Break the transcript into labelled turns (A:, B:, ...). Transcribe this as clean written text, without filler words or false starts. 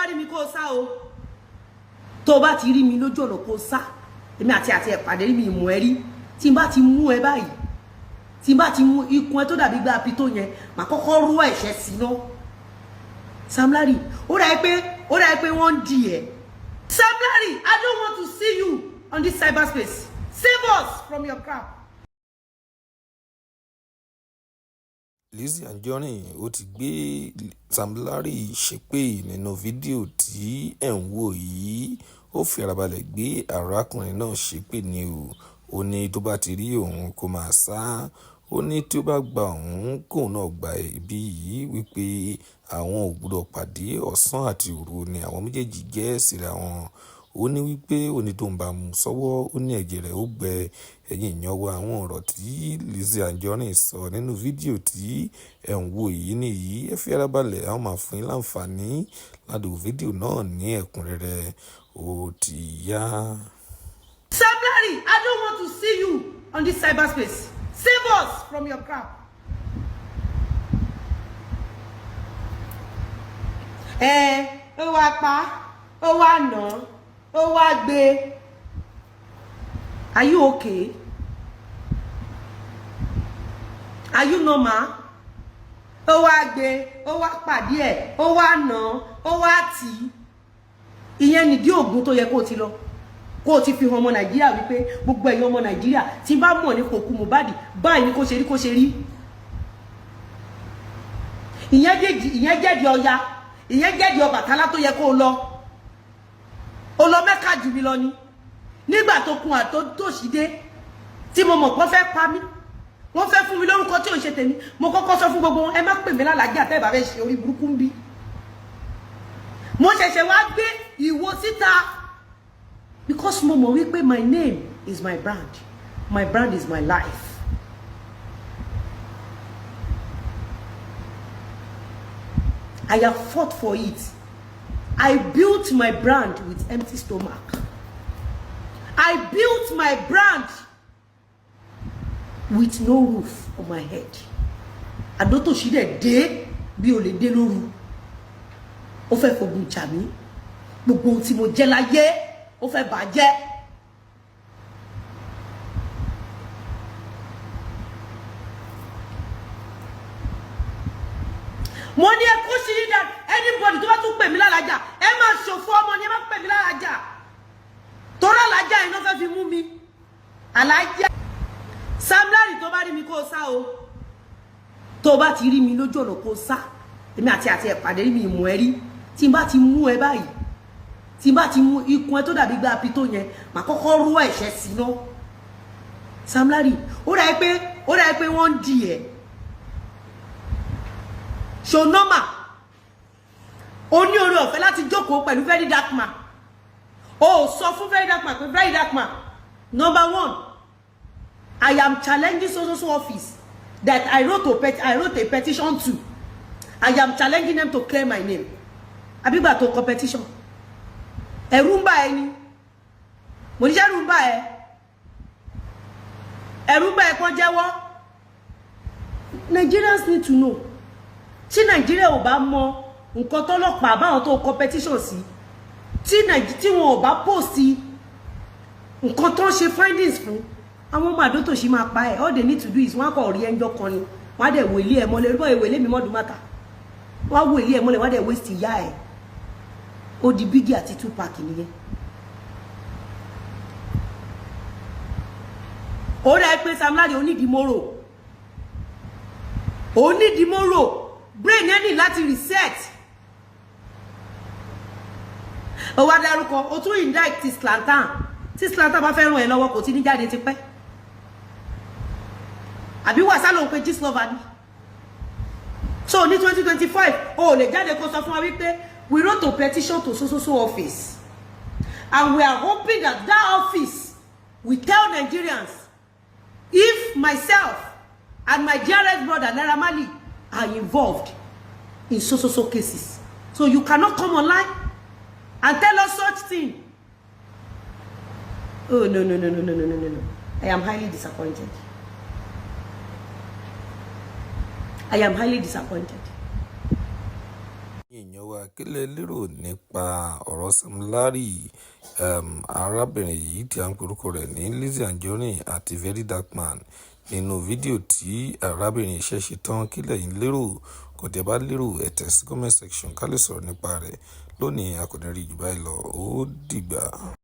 A: bá rí mi kó sá o. Tó bá ti rí mi lójú ọ̀nà kó sá. Èmi àti ẹ pàdé rí mi mú ẹ rí. Tí n bá ti mú ẹ báyìí. Tí n bá ti mú ikùn ẹ tó dàbí gba apito yẹn, màá kọ́kọ́ rú ẹ̀ṣẹ̀ sí ná. Sam Larry, ó dà pé wọ́n di ẹ. Sam Larry, I don't want to see you on this cyberspace. Save us from your crap.
B: Lizzy Anjorin ó ti gbé Sam Larry ṣépè nínú fídíò tí ẹ̀ ń wò yìí. Ó fi ara balẹ̀ gbé arákùnrin náà ṣépè ni o. Ó ní tó bá ti rí òun kó máa sá. Ó ní tí ó bá gba òun kóun náà gba ibi yìí wípé àwọn ò gbọdọ̀ pàdé ọ̀sán àti òru ni àwọn méjèèjì jẹ́ síra wọn. Ó ní wípé òní tó ń bá mu sọ́wọ́ ó ní ẹ̀jẹ̀ rẹ̀ ó gbẹ. Ẹ̀yin èèyàn wa àwọn ọ̀rọ̀ tí Lizzy Anjorin sọ nínú fídíò tí ẹ̀ ń wò yìí nìyí. Ẹ fi ara balẹ̀, àwọn máa fún yín láǹfààní láti wo fídíò náà ní ẹ̀kúnrẹ́rẹ́. Ó ti yá.
A: Sam Larry, I don't want to see you on this cyberspace. Save us from your crap. Ó wá pa, ó wá nà, ó wá gbé. Are you okay? Are you normal? Ó wá gbé, ó wá pàdé ẹ̀, ó wá nà, ó wá tì. Ìyẹn nìdí ògùn tó yẹ kó ti lọ. Kó ti fi hàn ọmọ Nàìjíríà wípé gbogbo ẹ̀yin ọmọ Nàìjíríà tí bá mọ̀ ní kòkú MOHBAD báyìí ni kó ṣe rí. Ìyẹn jẹ́di Ọya, ìyẹn jẹ́di Ọbàtálá tó yẹ kó lọ. Ó lọ Mẹ́kà jù mí lọ ni. Nígbà tó kun àtòṣì dé tí mo mọ̀ pé fẹ́ pa mí. Wọ́n fẹ́ fún mi lórúkọ tí ò ṣe tèmi. Mo kọ́kọ́ sọ fún gbogbo wọn, ẹ má pè mí lálàájá tẹ́ bá fẹ́ ṣe orí burúkú ń bí. Mo ṣẹ̀ṣẹ̀ wá gbé ìwo síta. Because mo mọ̀ wípé my name is my brand. My brand is my life. I have fought for it. I built my brand with empty stomach. I built my brand with no roof on my head. Àdótò ṣì dẹ̀ dé bí o lè dé lóru. Ó fẹ́ fogun jà mí. Gbogbo ohun tí mo jẹ́ láyé, ó fẹ́ bàjẹ́. Mo ní ẹ kó sí that anybody tó bá tún pè mí lálàájá, ẹ máa ṣòfò ọmọ ni ẹ má pè mí lálàájá. Torí àlàájá iná fẹ́ fi mú mi. Àlàájá. Sam Larry tó bá rí mi kó sá o. Tó bá ti rí mi lójú ọ̀nà kó sá. Èmi àti ẹ pàdé rí mi mú ẹ rí. Tí n bá ti mú ẹ báyìí. Tí n bá ti mú ikùn ẹ tó dàbí gba apito yẹn, màá kọ́kọ́ rú ẹ̀ṣẹ̀ sí ná. Sam Larry, ó dà pé wọ́n di ẹ. So normal. Ó ní oore ọ̀fẹ́ láti jókòó pẹ̀lú very dark man. Ó sọ fún very dark man pé very dark man. Number one, I am challenging so office that I wrote a petition to. I am challenging them to clear my name. Àbígbà tó competition. Ẹ̀rù ń bà ẹ́ ni. Mo ní ṣé ẹ̀rù ń bà ẹ́. Ẹ̀rù ń bà ẹ́ kó jẹ́wọ́. Nigerians need to know. Tí Nigeria ò bá mọ nǹkan tọ́lọ́pàá báwọn tó competition sí. Tí wọn ò bá post nǹkan tó ń ṣe findings fún. Àwọn ọmọ àdótò ṣì máa pa ẹ́. All they need to do is wọ́n kọ̀ rí ẹjọ́ kan ni. Wọ́n á dẹ̀ wo ilé ẹ̀ mọ́lẹ̀. Olúbọ̀ ìwé ilé mi mọ́dún mátà. Wọ́n á wo ilé ẹ̀ mọ́lẹ̀. Wọ́n á dẹ̀ waste ìyá ẹ̀. Ó di Biggie àti Tupac nìyẹn. Ó rẹ̀ pé Sam Larry onídìímọ́rò. Onídìímọ́rò. Brain ẹni láti reset. Ó wá dárúkọ, ó tún indict Slantan. Tí Slantan bá fẹ́ ràn ẹ́ lọ́wọ́ kò tí ní jáde ti pẹ́. Àbí wàsá ló ń pe Gistlover ni. So ní 2025, ó lè jáde kó sọ fún wa wípé we wrote a petition to so office. And we are hoping that office will tell Nigerians if myself and my dearest brother Naira Marley are involved in so cases. So you cannot come online and tell us such thing. Oh, no. I am highly disappointed. I am highly disappointed.
B: èèyàn wa kí lẹ lérò nípa ọ̀rọ̀ SAMLARRY arábìnrin yìí tí a ń porúkọ rẹ̀ ní Lizzy Anjorin àti Very Dark Man nínú fídíò tí arábìnrin iṣẹ́ ṣe tán kí lẹ̀yin lérò kò tẹ́ bá lérò ẹ tẹ̀ sí comment section ká lè sọ̀rọ̀ nípa rẹ̀ lónìí a kò ní rí jù báyìí lọ ó dìgbà.